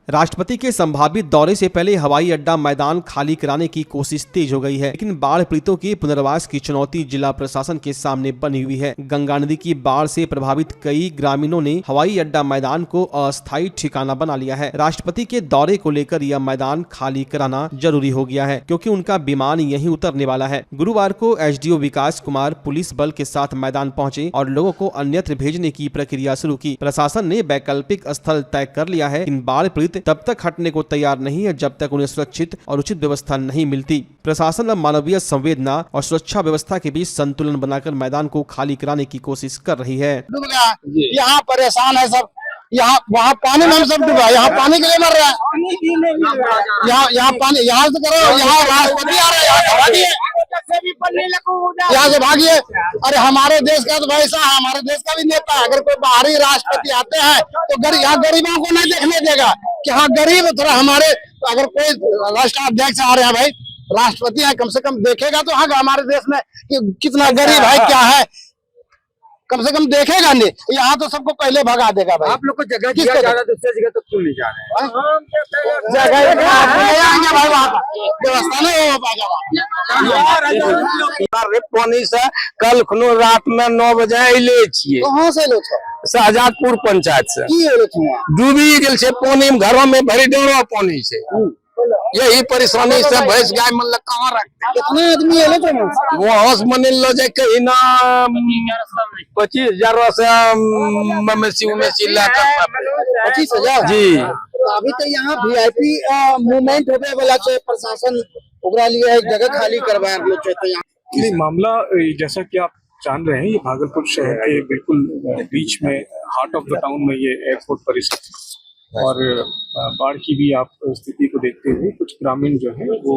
राष्ट्रपति के संभावित दौरे से पहले हवाई अड्डा मैदान खाली कराने की कोशिश तेज हो गई है, लेकिन बाढ़ पीड़ितों के पुनर्वास की चुनौती जिला प्रशासन के सामने बनी हुई है। गंगा नदी की बाढ़ से प्रभावित कई ग्रामीणों ने हवाई अड्डा मैदान को अस्थायी ठिकाना बना लिया है। राष्ट्रपति के दौरे को लेकर यह मैदान खाली कराना जरूरी हो गया है, क्योंकि उनका विमान यहीं उतरने वाला है। गुरुवार को एसडीओ विकास कुमार पुलिस बल के साथ मैदान पहुंचे और लोगों को अन्यत्र भेजने की प्रक्रिया शुरू की। प्रशासन ने वैकल्पिक स्थल तय कर लिया है। इन बाढ़ पीड़ित तब तक हटने को तैयार नहीं है जब तक उन्हें सुरक्षित और उचित व्यवस्था नहीं मिलती। प्रशासन अब मानवीय संवेदना और सुरक्षा व्यवस्था के बीच संतुलन बनाकर मैदान को खाली कराने की कोशिश कर रही है। यहाँ परेशान है सब, यहाँ वहाँ पानी में हम सब डूबा, यहाँ पानी के लिए मर रहा है। यहाँ पानी, यहाँ से करो, यहाँ राष्ट्रपति आ रहे हैं, यहाँ से भागिए। अरे हमारे देश का तो भाई साहब, हमारे देश का भी नेता है, अगर कोई बाहरी राष्ट्रपति आते हैं तो यहाँ गरीबों को नहीं देखने देगा कि हाँ गरीब थोड़ा हमारे, अगर कोई राष्ट्राध्यक्ष आ रहे हैं भाई, राष्ट्रपति है, कम से कम देखेगा तो हाँ हमारे देश में कि कितना गरीब है, क्या है, कम से कम देखेगा नहीं। यहाँ तो सबको पहले भगा देगा भाई। आप लोग को जगह दिया जा रहा है, दूसरी जगह तो क्यों नहीं जा रहे हैं? जगह भाई वहाँ व्यवस्था नहीं हो पाएगा। पानी से कल खुनो रात में 9 बजे अले छिए। कहाँ से लो छो? शाहजादपुर पंचायत से की एलो छो? डूबी गेल छे पानी में, घरों में भरी डोरो पानी से। यही परेशानी से भैंस गाय मन लग कहाँ रखते। कितने आदमी एलो छो? वो हौस मन लो जाए कहीं ना 25,000 से मवेशी उमेशी लाकर 25,000 जी। अभी तो यहाँ वीआईपी मूवमेंट होने वाला है, प्रशासन ओकरा लिए एक जगह खाली करवाया लोग चाहते हैं। ये मामला जैसा कि आप जान रहे हैं, ये भागलपुर शहर के बिल्कुल बीच में, हार्ट ऑफ द टाउन में ये एयरपोर्ट परिसर, और बाढ़ की भी आप स्थिति को देखते हुए कुछ ग्रामीण जो है वो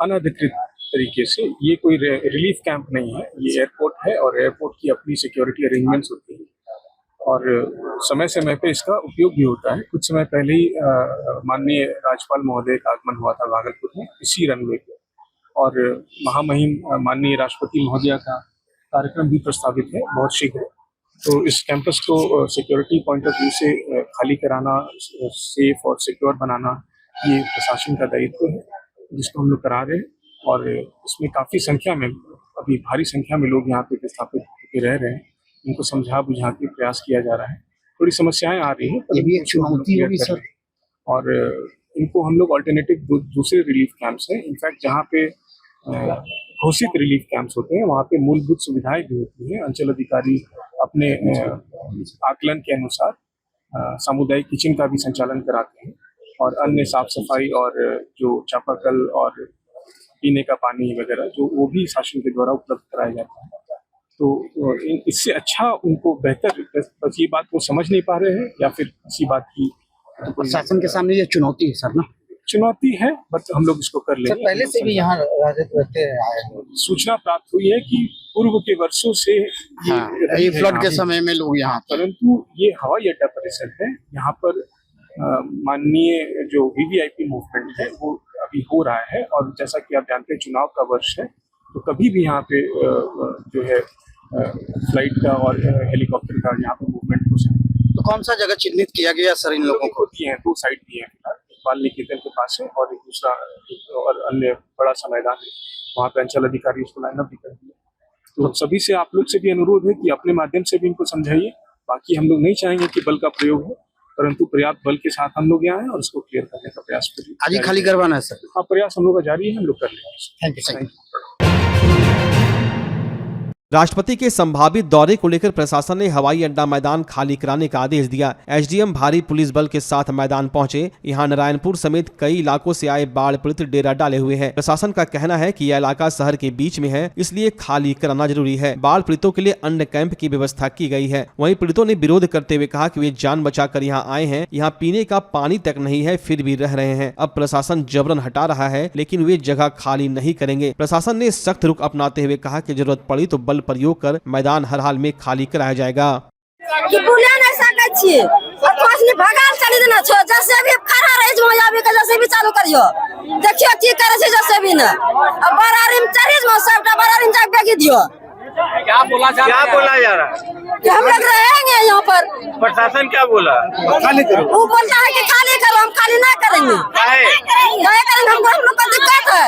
अनधिकृत तरीके से, ये कोई रिलीफ कैंप नहीं है, ये एयरपोर्ट है और एयरपोर्ट की अपनी सिक्योरिटी अरेंजमेंट्स होती है और समय समय पे इसका उपयोग भी होता है। कुछ समय पहले ही माननीय राज्यपाल महोदय का आगमन हुआ था भागलपुर में इसी रनवे पे, और महामहिम माननीय राष्ट्रपति महोदया का कार्यक्रम भी प्रस्तावित है बहुत शीघ्र। तो इस कैंपस को सिक्योरिटी पॉइंट ऑफ व्यू से खाली कराना, सेफ और सिक्योर बनाना, ये प्रशासन का दायित्व है जिसको हम लोग करा रहे हैं। और इसमें काफ़ी संख्या में, अभी भारी संख्या में लोग यहाँ पे विस्थापित होकर रह रहे हैं, उनको समझा बुझा के प्रयास किया जा रहा है। थोड़ी समस्याएं आ रही हैं, ये भी एक चुनौती होगी सर, और इनको हम लोग अल्टरनेटिव दूसरे रिलीफ कैंप्स हैं, इनफैक्ट जहाँ पे घोषित रिलीफ कैंप्स होते हैं वहाँ पे मूलभूत सुविधाएं भी होती हैं। अंचल अधिकारी अपने आकलन के अनुसार सामुदायिक किचन का भी संचालन कराते हैं और अन्य साफ सफाई और जो चापाकल और पीने का पानी वगैरह जो वो भी शासन के द्वारा उपलब्ध कराया जाता है। तो इससे अच्छा उनको बेहतर, बस ये बात वो समझ नहीं पा रहे हैं या फिर इसी बात की प्रशासन के सामने ये चुनौती है सर ना? चुनौती है, बट हम लोग इसको कर लेंगे। पहले से भी यहाँ रहते आए हैं। सूचना प्राप्त हुई है कि पूर्व के वर्षों से ये फ्लड के समय में लोग यहाँ, परंतु ये हवाई अड्डा परिसर है, यहाँ पर माननीय जो वीवीआईपी मूवमेंट है वो अभी हो रहा है, और जैसा कि आप जानते हैं चुनाव का वर्ष है, तो कभी भी यहाँ पे जो है फ्लाइट का और हेलीकॉप्टर का यहाँ पे मूवमेंट हो सकता है। तो कौन सा जगह चिन्हित किया गया सर इन लोगों को? दिए हैं, 2 साइड दिए हैं फिलहाल, बाल निकेतन के पास है और एक दूसरा और अन्य बड़ा सा मैदान है, वहाँ पे अंचल अधिकारी उसको लाइन अप भी कर दिया। तो सभी से, आप लोग से भी अनुरोध है कि अपने माध्यम से भी इनको समझाइए। बाकी हम लोग नहीं चाहेंगे कि बल का प्रयोग हो, परंतु पर्याप्त बल के साथ हम लोग यहाँ हैं और उसको क्लियर करने का प्रयास करिए। आज ही खाली करवाना है सर? हाँ, प्रयास हम लोग का जारी है, हम लोग कर लेंगे। Thank you. राष्ट्रपति के संभावित दौरे को लेकर प्रशासन ने हवाई अड्डा मैदान खाली कराने का आदेश दिया। एसडीएम भारी पुलिस बल के साथ मैदान पहुंचे। यहां नारायणपुर समेत कई इलाकों से आए बाढ़ पीड़ित डेरा डाले हुए हैं। प्रशासन का कहना है कि यह इलाका शहर के बीच में है, इसलिए खाली कराना जरूरी है। बाढ़ पीड़ितों के लिए अन्य कैंप की व्यवस्था की गई है। वहीं पीड़ितों ने विरोध करते हुए कहा कि वे जान बचाकर यहाँ आए हैं, यहाँ पीने का पानी तक नहीं है, फिर भी रह रहे हैं। अब प्रशासन जबरन हटा रहा है, लेकिन वे जगह खाली नहीं करेंगे। प्रशासन ने सख्त रुख अपनाते हुए कहा कि जरूरत पड़ी तो बल प्रयोग कर मैदान हर हाल में खाली कराया जाएगा। कि बुला नहीं सकै छी और पांच ने भगाल चली देना छो, जैसे भी खड़ा रहे जो आबे के जैसे भी चालू करियो, देखियो की करे छै जैसे भी ना। अब बरारी में चढ़ी जो सबटा बरारी में जाके बेगी दियो, क्या बोला जा रहा है? कि हम लोग रहेंगे यहाँ पर। प्रशासन क्या बोला? खाली करो। वो बोलता है कि खाली करो, हम खाली ना करेंगे। नहीं करेंगे, हम लोग को दिक्कत है।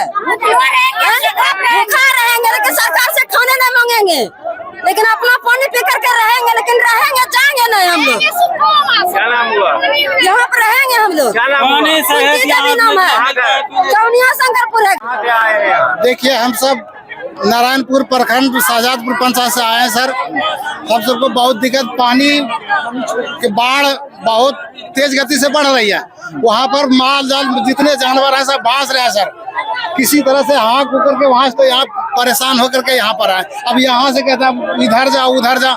भूखा रहेंगे लेकिन सरकार से खाने नहीं मांगेंगे, लेकिन अपना पानी पी करके रहेंगे, लेकिन रहेंगे जाएंगे नहीं हम लोग। क्या नाम हुआ? यहाँ पर रहेंगे हम लोग। क्या नाम हुआ? सुनती देवी नाम है, चौनिया शंकरपुर है। कहाँ से आए हैं आप? देखिए हम सब नारायणपुर प्रखंड शाहजादपुर पंचायत से आए हैं सर। हम सबको बहुत दिक्कत, पानी की बाढ़ बहुत तेज गति से बढ़ रही है। वहाँ पर माल जाल जितने जानवर हैं सब भास रहे हैं सर। किसी तरह से हाँक होकर के वहाँ से तो यहाँ परेशान होकर के यहाँ पर आए। अब यहाँ से कहता है इधर जाओ उधर जाओ,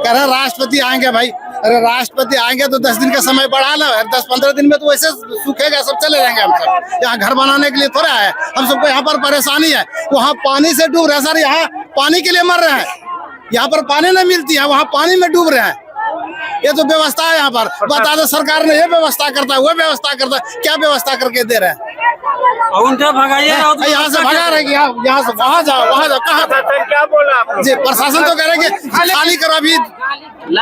कह रहे राष्ट्रपति आएंगे भाई। अरे राष्ट्रपति आएंगे तो 10 दिन का समय बढ़ा लो, 10-15 दिन में तो वैसे सूखेगा, सब चले जाएंगे। हम सब यहाँ घर बनाने के लिए थोड़ा है, हम सबको यहाँ पर परेशानी है। वहाँ पानी से डूब रहे हैं सर, यहाँ पानी के लिए मर रहे हैं। यहाँ पर पानी नहीं मिलती है, वहाँ पानी में डूब रहे हैं। ये तो व्यवस्था है यहाँ पर। बता दो सरकार ने ये व्यवस्था करता है, वो व्यवस्था करता है, क्या व्यवस्था करके दे रहे हैं? उनसे भगाइए, यहाँ से भगा रहे हैं, यहाँ से वहाँ जाओ वहाँ जाओ। कहाँ प्रशासन क्या बोला आपको? जी प्रशासन तो कह रहे हैं कि खाली करो, अभी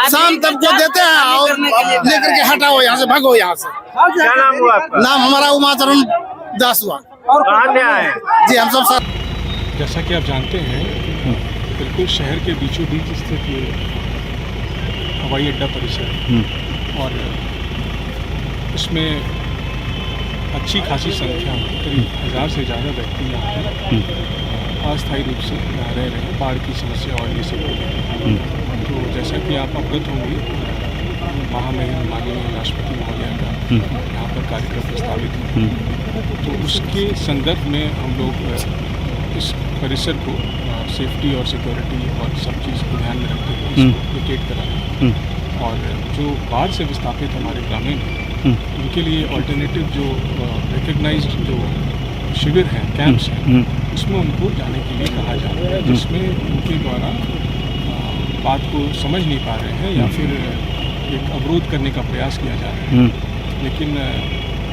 शाम तक को देते हैं और लेकर के हटाओ यहाँ से, भागो यहाँ से। क्या नाम हुआ आपका? नाम हमारा उमाचरण दास हुआ। कहाँ से आए हैं? जी हम सब सर। जैसा कि आप जानते हैं, बिल्कुल शहर के बीचों बीच स्थित ये हवाई अड्डा परिसर और इसमें अच्छी खासी संख्या में करीब 1000 से ज़्यादा व्यक्ति यहाँ पर अस्थायी रूप से यहाँ रह रहे हैं, बाढ़ की समस्या और ये सब। तो जैसा कि आप अवगत होंगे, महामहिम माननीय राष्ट्रपति महोदय का यहाँ पर कार्यक्रम प्रस्तावित है। तो उसके संदर्भ में हम लोग इस परिसर को सेफ्टी और सिक्योरिटी और सब चीज़ को ध्यान में रखते हुए इसको वेकेट करा रहे हैं। और जो बाढ़ से विस्थापित हमारे ग्रामीण हैं, उनके लिए अल्टरनेटिव जो रिकग्नाइज्ड जो शिविर हैं, कैंप्स हैं, उसमें उनको जाने के लिए कहा जा रहा है, जिसमें उनके द्वारा बात को समझ नहीं पा रहे हैं या फिर एक अवरोध करने का प्रयास किया जा रहा है। लेकिन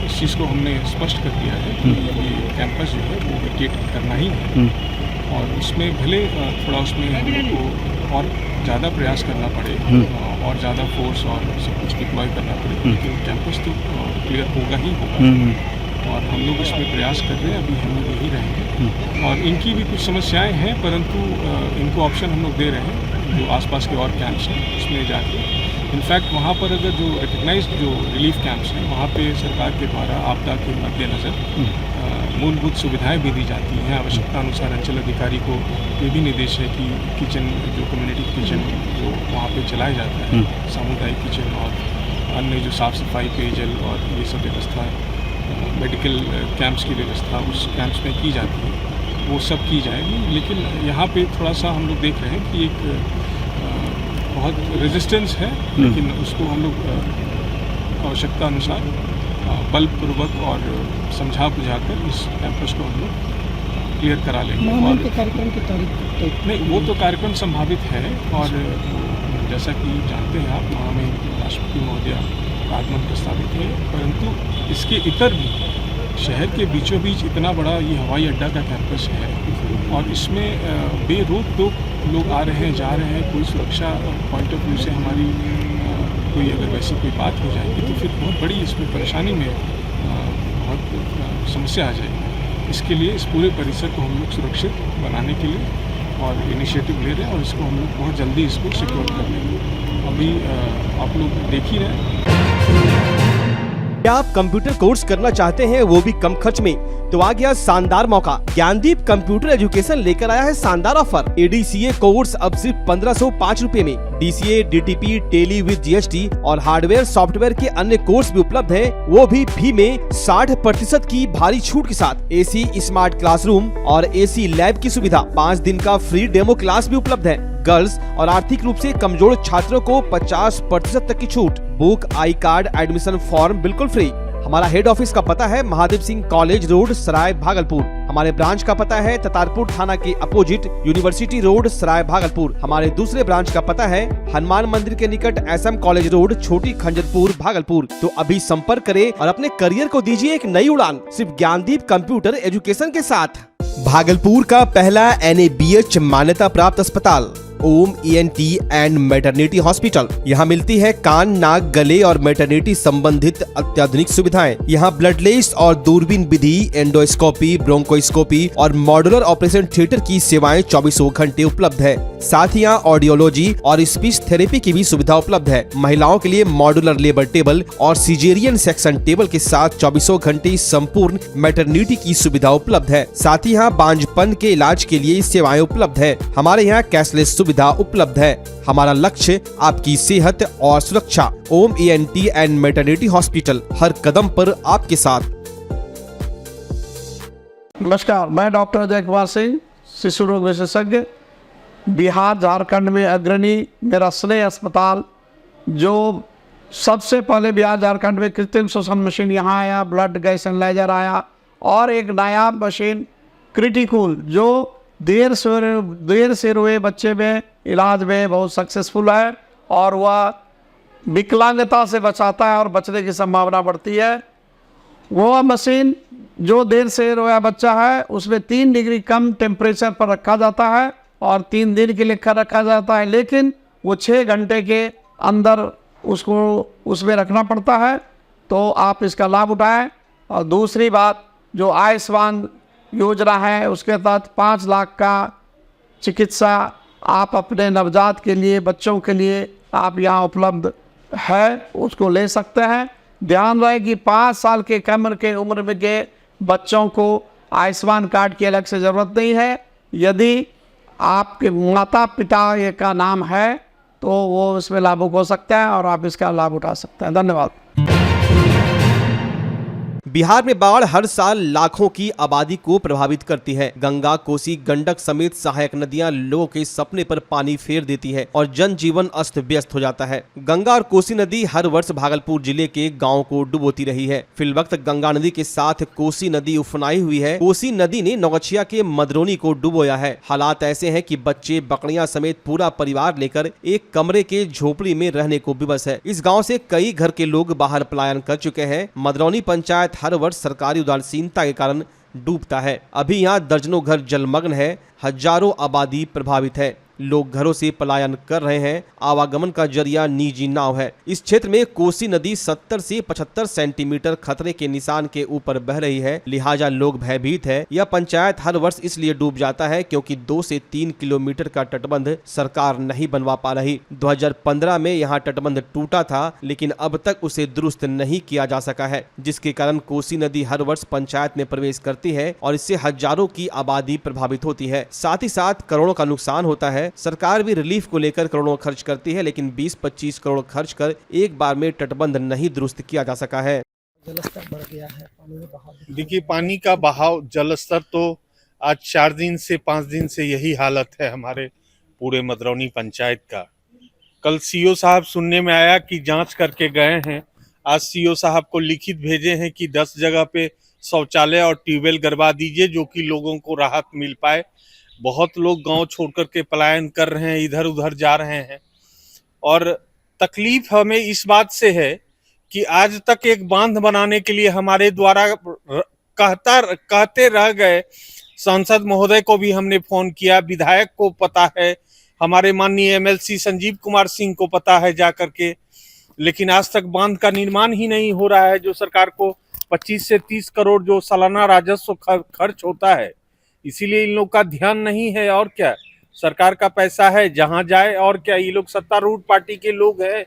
इस चीज़ को हमने स्पष्ट कर दिया है कि ये कैंपस जो है वो वेकेट करना ही है। और उसमें भले थोड़ा उसमें हम लोग को और ज़्यादा प्रयास करना पड़े और ज़्यादा फोर्स और सब कुछ डिप्लॉय करना पड़े, लेकिन कैंपस तो क्लियर होगा ही होगा। और हम लोग इसमें प्रयास कर रहे हैं, अभी हम लोग यही रहेंगे। और इनकी भी कुछ समस्याएं हैं, परंतु इनको ऑप्शन हम लोग दे रहे हैं जो आसपास के और कैंप्स हैं उसमें जाके। इनफैक्ट वहाँ पर अगर जो रिकग्नाइज्ड जो रिलीफ कैंप्स हैं, वहाँ पे सरकार के द्वारा आपदा के मद्देनज़र मूलभूत सुविधाएं भी दी जाती हैं। आवश्यकता अनुसार अंचल अधिकारी को ये भी निर्देश है कि किचन जो कम्युनिटी किचन जो वहाँ पे चलाया जाता है, सामुदायिक किचन और अन्य जो साफ़ सफाई, पेयजल और ये सब व्यवस्था, मेडिकल कैंप्स की व्यवस्था उस कैंप्स में की जाती है, वो सब की जाएगी। लेकिन यहाँ पे थोड़ा सा हम लोग देख रहे हैं कि एक बहुत रेजिस्टेंस है, लेकिन उसको हम लोग आवश्यकता अनुसार बलपूर्वक और समझा बुझाकर इस कैंपस को हम लोग क्लियर करा लेंगे। और कार्यक्रम की तारीख नहीं, वो तो कार्यक्रम संभावित है। और जैसा कि जानते हैं आप, महामहिम राष्ट्रपति महोदय का आगमन प्रस्तावित है, परंतु इसके इतर भी शहर के बीचों बीच इतना बड़ा ये हवाई अड्डा का कैंपस है और इसमें बेरोक टोक लोग आ रहे हैं, जा रहे हैं। कोई सुरक्षा पॉइंट ऑफ व्यू से हमारी कोई अगर वैसी कोई बात हो जाएगी तो फिर बहुत बड़ी इसमें परेशानी में बहुत समस्या आ जाएगी। इसके लिए इस पूरे परिसर को हम लोग सुरक्षित बनाने के लिए और इनिशिएटिव ले रहे हैं और इसको हम लोग बहुत जल्दी इसको सिक्योर कर लेंगे। अभी आप लोग देख ही रहे हैं। क्या आप कंप्यूटर कोर्स करना चाहते हैं, वो भी कम खर्च में? तो आ गया शानदार मौका। ज्ञानदीप कंप्यूटर एजुकेशन लेकर आया है शानदार ऑफर। ADCA कोर्स अब सिर्फ 1505 रुपए में। DCA, DTP, Tally with GST और हार्डवेयर सॉफ्टवेयर के अन्य कोर्स भी उपलब्ध हैं, वो भी फी में 60% की भारी छूट के साथ। AC स्मार्ट क्लासरूम और AC लैब की सुविधा, 5 दिन का फ्री डेमो क्लास भी उपलब्ध है। गर्ल्स और आर्थिक रूप से कमजोर छात्रों को 50% तक की छूट। Book, I card, admission form बिल्कुल फ्री। हमारा हेड ऑफिस का पता है महादेव सिंह कॉलेज रोड, सराय भागलपुर। हमारे ब्रांच का पता है ततारपुर थाना के अपोजिट यूनिवर्सिटी रोड, सराय भागलपुर। हमारे दूसरे ब्रांच का पता है हनुमान मंदिर के निकट SM कॉलेज रोड, छोटी खंजरपुर, भागलपुर। तो अभी संपर्क करें और अपने करियर को दीजिए एक नई उड़ान, सिर्फ ज्ञानदीप कंप्यूटर एजुकेशन के साथ। भागलपुर का पहला NABH मान्यता प्राप्त अस्पताल ओम ENT एंड मैटरनिटी हॉस्पिटल। यहाँ मिलती है कान, नाक, गले और मैटरनिटी संबंधित अत्याधुनिक सुविधाएं। यहाँ ब्लडलेस और दूरबीन विधि, एंडोस्कोपी, ब्रोंकोस्कोपी और मॉड्यूलर ऑपरेशन थिएटर की सेवाएं 24 घंटे उपलब्ध है। साथ ही यहाँ ऑडियोलॉजी और स्पीच थेरेपी की भी सुविधा उपलब्ध है। महिलाओं के लिए मॉड्यूलर लेबर टेबल और सिजेरियन सेक्शन टेबल के साथ 24 घंटे संपूर्ण मैटरनिटी की सुविधा उपलब्ध है। साथ ही यहाँ बांझपन के इलाज के लिए सेवाएं उपलब्ध है। हमारे यहाँ कैशलेस सुविधा उपलब्ध है। हमारा लक्ष्य आपकी सेहत और सुरक्षा। ओम ENT एंड मैटरनिटी हॉस्पिटल, हर कदम पर आपके साथ। नमस्कार, मैं डॉक्टर अजय कुमार सिंह, शिशु रोग विशेषज्ञ, बिहार झारखंड में अग्रणी मेरा स्नेह अस्पताल, जो सबसे पहले बिहार झारखंड में कृत्रिम श्वसन मशीन यहाँ आया, ब्लड गैस एनालाइजर आया, और एक नया मशीन क्रिटिकल जो देर से रोए बच्चे में इलाज में बहुत सक्सेसफुल है, और वह विकलांगता से बचाता है और बचने की संभावना बढ़ती है। वह मशीन जो देर से रोया बच्चा है उसमें 3 डिग्री कम टेम्परेचर पर रखा जाता है और 3 दिन के लिए रखा जाता है, लेकिन वो 6 घंटे के अंदर उसको उसमें रखना पड़ता है। तो आप इसका लाभ उठाएं। और दूसरी बात, जो आयुष्मान योजना है उसके तहत 5 लाख का चिकित्सा आप अपने नवजात के लिए, बच्चों के लिए आप यहाँ उपलब्ध है, उसको ले सकते हैं। ध्यान रहे कि 5 साल के कम के उम्र में के बच्चों को आयुष्मान कार्ड की अलग से ज़रूरत नहीं है। यदि आपके माता पिता का नाम है तो वो इसमें लाभुक हो सकता है और आप इसका लाभ उठा सकते हैं। धन्यवाद। बिहार में बाढ़ हर साल लाखों की आबादी को प्रभावित करती है। गंगा, कोसी, गंडक समेत सहायक नदियां लोगों के सपने पर पानी फेर देती है और जनजीवन अस्त व्यस्त हो जाता है। गंगा और कोसी नदी हर वर्ष भागलपुर जिले के गांवों को डुबोती रही है। फिलवक्त गंगा नदी के साथ कोसी नदी उफनाई हुई है। कोसी नदी ने नौगछिया के मदरोनी को डुबोया है। हालात ऐसे हैं कि बच्चे, बकरियां समेत पूरा परिवार लेकर एक कमरे के झोपड़ी में रहने को विवश है। इस गाँव से कई घर के लोग बाहर पलायन कर चुके हैं। मदरौनी पंचायत हर वर्ष सरकारी उदासीनता के कारण डूबता है। अभी यहाँ दर्जनों घर जलमग्न है, हजारों आबादी प्रभावित है। लोग घरों से पलायन कर रहे हैं। आवागमन का जरिया निजी नाव है। इस क्षेत्र में कोसी नदी 70 से 75 सेंटीमीटर खतरे के निशान के ऊपर बह रही है, लिहाजा लोग भयभीत है। यह पंचायत हर वर्ष इसलिए डूब जाता है क्योंकि 2 से 3 किलोमीटर का तटबंध सरकार नहीं बनवा पा रही। 2015 में यहाँ तटबंध टूटा था, लेकिन अब तक उसे दुरुस्त नहीं किया जा सका है, जिसके कारण कोसी नदी हर वर्ष पंचायत में प्रवेश करती है और इससे हजारों की आबादी प्रभावित होती है। साथ ही साथ करोड़ों का नुकसान होता है। सरकार भी रिलीफ को लेकर करोड़ों खर्च करती है, लेकिन 20-25 करोड़ खर्च कर एक बार में तटबंध नहीं दुरुस्त किया जा सका है। जलस्तर बढ़ गया है, पानी में बहाव। देखिए, पानी का बहाव, जलस्तर तो आज 4 दिन से 5 दिन से यही हालत है हमारे पूरे मदरौनी पंचायत का। कल सीओ साहब सुनने में आया कि जांच करके गए हैं। आज सीओ साहब को लिखित भेजे हैं कि 10 जगह पे शौचालय और ट्यूबवेल गड़वा दीजिए, जो कि लोगों को राहत मिल पाए। बहुत लोग गांव छोड़कर के पलायन कर रहे हैं, इधर उधर जा रहे हैं। और तकलीफ हमें इस बात से है कि आज तक एक बांध बनाने के लिए हमारे द्वारा कहते रह गए। सांसद महोदय को भी हमने फोन किया, विधायक को पता है, हमारे माननीय MLC संजीव कुमार सिंह को पता है जा करके, लेकिन आज तक बांध का निर्माण ही नहीं हो रहा है। जो सरकार को 25 से 30 करोड़ जो सालाना राजस्व खर्च होता है, इसीलिए इन लोग का ध्यान नहीं है। और क्या, सरकार का पैसा है जहां जाए, और क्या, ये लोग सत्तारूढ़ पार्टी के लोग हैं,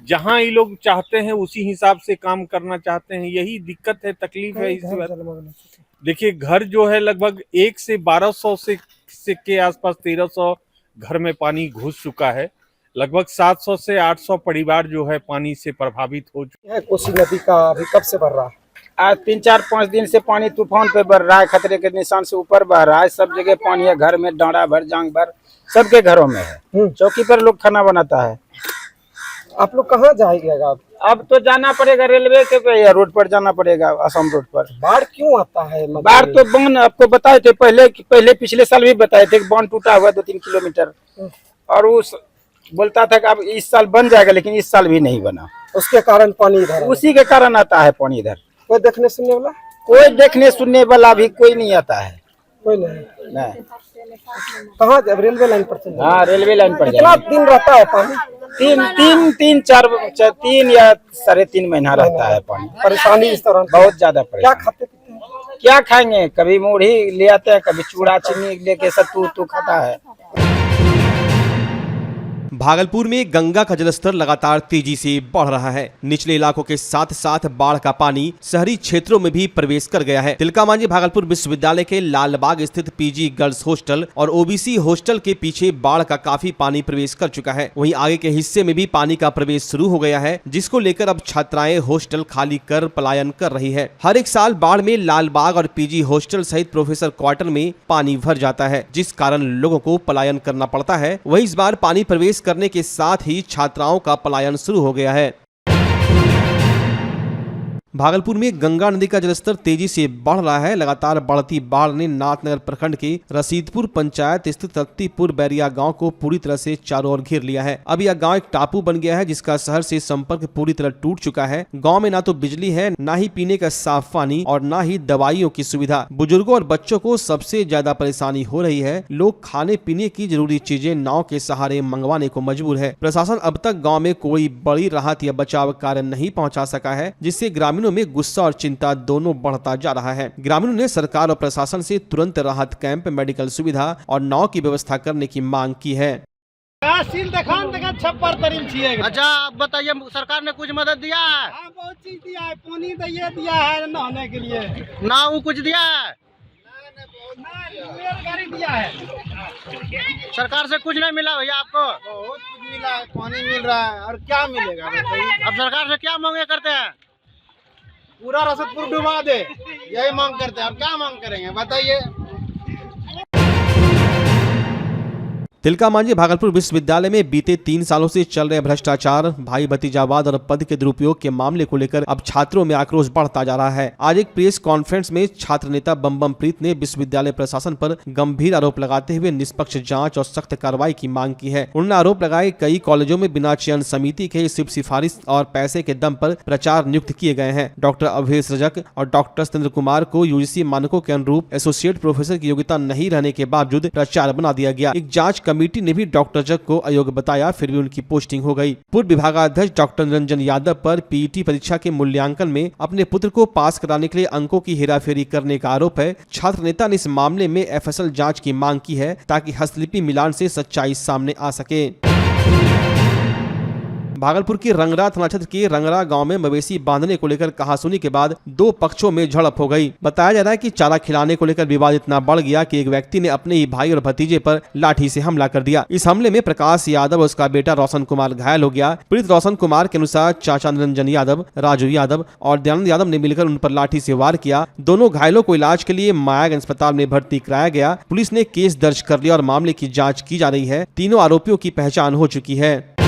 जहां ये लोग चाहते हैं उसी हिसाब से काम करना चाहते हैं। यही दिक्कत है, तकलीफ है इस बात। देखिए, घर जो है लगभग 1 से 1200 से के आसपास 1300 घर में पानी घुस चुका है। लगभग 700 से 800 परिवार जो है पानी से प्रभावित हो चुके हैं। कोसी नदी का अभी कब से बढ़ रहा है? आज 3-4-5 दिन से पानी तूफान पे बढ़ रहा है, खतरे के निशान से ऊपर बह रहा है। सब जगह पानी है, घर में डांडा भर, जांग भर, सबके घरों में है। चौकी पर लोग खाना बनाता है। आप लोग कहाँ जाएगा? अब तो जाना पड़ेगा रेलवे के पे या रोड पर जाना पड़ेगा, असम रोड पर। बाढ़ क्यों आता है? बाढ़ तो बांध आपको बताए थे पहले पिछले साल भी बताए थे, बांध टूटा हुआ 2-3 किलोमीटर, और उस बोलता था कि अब इस साल बन जाएगा, लेकिन इस साल भी नहीं बना। उसके कारण पानी इधर, उसी के कारण आता है पानी इधर। कोई देखने सुनने वाला? कोई देखने सुनने वाला भी कोई नहीं आता है। कोई नहीं। नहीं। कहाँ जब रेलवे लाइन पर चल हाँ रेलवे लाइन पर कितना जाएंगे। दिन रहता है पानी? तीन या 3.5 महीना रहता है पानी। परेशानी इस तरह बहुत ज्यादा क्या परेशान। खाते पीते हैं? क्या खाएंगे, कभी मूढ़ी ले आते हैं, कभी चूड़ा चीनी लेके सत्तू खाता है। भागलपुर में गंगा का जलस्तर लगातार तेजी से बढ़ रहा है। निचले इलाकों के साथ साथ बाढ़ का पानी शहरी क्षेत्रों में भी प्रवेश कर गया है। तिलका मांझी भागलपुर विश्वविद्यालय के लालबाग स्थित पीजी गर्ल्स हॉस्टल और ओबीसी हॉस्टल के पीछे बाढ़ का काफी पानी प्रवेश कर चुका है। वहीं आगे के हिस्से में भी पानी का प्रवेश शुरू हो गया है, जिसको लेकर अब छात्राएं हॉस्टल खाली कर पलायन कर रही है। हर एक साल बाढ़ में लालबाग और पीजी हॉस्टल सहित प्रोफेसर क्वार्टर में पानी भर जाता है, जिस कारण लोगों को पलायन करना पड़ता है। वहीं इस बार पानी प्रवेश करने के साथ ही छात्राओं का पलायन शुरू हो गया है। भागलपुर में गंगा नदी का जलस्तर तेजी से बढ़ रहा है। लगातार बढ़ती बाढ़ ने नाथनगर प्रखंड के रसीदपुर पंचायत स्थित रत्तीपुर बैरिया गांव को पूरी तरह से चारों ओर घेर लिया है। अब यह गांव एक टापू बन गया है, जिसका शहर से संपर्क पूरी तरह टूट चुका है। गांव में ना तो बिजली है, ना ही पीने का साफ पानी और ना ही दवाइयों की सुविधा। बुजुर्गों और बच्चों को सबसे ज्यादा परेशानी हो रही है। लोग खाने पीने की जरूरी चीजें नाव के सहारे मंगवाने को मजबूर है। प्रशासन अब तक गाँव में कोई बड़ी राहत या बचाव कार्य नहीं पहुँचा सका है, जिससे ग्रामीणों में गुस्सा और चिंता दोनों बढ़ता जा रहा है। ग्रामीणों ने सरकार और प्रशासन से तुरंत राहत कैंप, मेडिकल सुविधा और नाव की व्यवस्था करने की मांग की है। अच्छा आप बताइए, सरकार ने कुछ मदद दिया है? हाँ, बहुत चीज दिया है। पानी तो ये दिया है नहाने के लिए, ना वो कुछ दिया है? गाड़ी दिया है। सरकार से कुछ नहीं मिला भैया आपको? बहुत कुछ मिला है, पानी मिल रहा है और क्या मिलेगा बताइए। अब सरकार से क्या मांगे करते हैं? पूरा रसदपुर डुबा दे, यही मांग करते हैं। अब क्या मांग करेंगे बताइए। तिलका मांझी भागलपुर विश्वविद्यालय में बीते 3 सालों से चल रहे भ्रष्टाचार, भाई भतीजावाद और पद के दुरुपयोग के मामले को लेकर अब छात्रों में आक्रोश बढ़ता जा रहा है। आज एक प्रेस कॉन्फ्रेंस में छात्र नेता बम प्रीत ने विश्वविद्यालय प्रशासन पर गंभीर आरोप लगाते हुए निष्पक्ष जांच और सख्त कार्रवाई की मांग की है। उन्होंने आरोप लगाए कई कॉलेजों में बिना चयन समिति के सिर्फ सिफारिश और पैसे के दम पर प्रचार नियुक्त किए गए हैं। डॉक्टर अवधेश रजक और डॉक्टर सतेंद्र कुमार को यूजीसी मानकों के अनुरूप एसोसिएट प्रोफेसर की योग्यता नहीं रहने के बावजूद प्रचार बना दिया गया। एक जांच कमेटी ने भी डॉक्टर जग को अयोग्य बताया, फिर भी उनकी पोस्टिंग हो गई। पूर्व विभागाध्यक्ष डॉक्टर निरंजन यादव पर पीईटी परीक्षा के मूल्यांकन में अपने पुत्र को पास कराने के लिए अंकों की हेराफेरी करने का आरोप है। छात्र नेता ने इस मामले में एफएसएल जांच की मांग की है, ताकि हस्तलिपि मिलान से सच्चाई सामने आ सके। भागलपुर के रंगरा थाना क्षेत्र के रंगरा गांव में मवेशी बांधने को लेकर कहासुनी के बाद 2 पक्षों में झड़प हो गई। बताया जा रहा है कि चारा खिलाने को लेकर विवाद इतना बढ़ गया कि एक व्यक्ति ने अपने ही भाई और भतीजे पर लाठी से हमला कर दिया। इस हमले में प्रकाश यादव और उसका बेटा रोशन कुमार घायल हो गया। पीड़ित रोशन कुमार के अनुसार चाचा निरंजन यादव, राजू यादव और दयानंद यादव ने मिलकर उन पर लाठी से वार किया। दोनों घायलों को इलाज के लिए मायागंज अस्पताल में भर्ती कराया गया। पुलिस ने केस दर्ज कर लिया और मामले की जाँच की जा रही है। तीनों आरोपियों की पहचान हो चुकी है।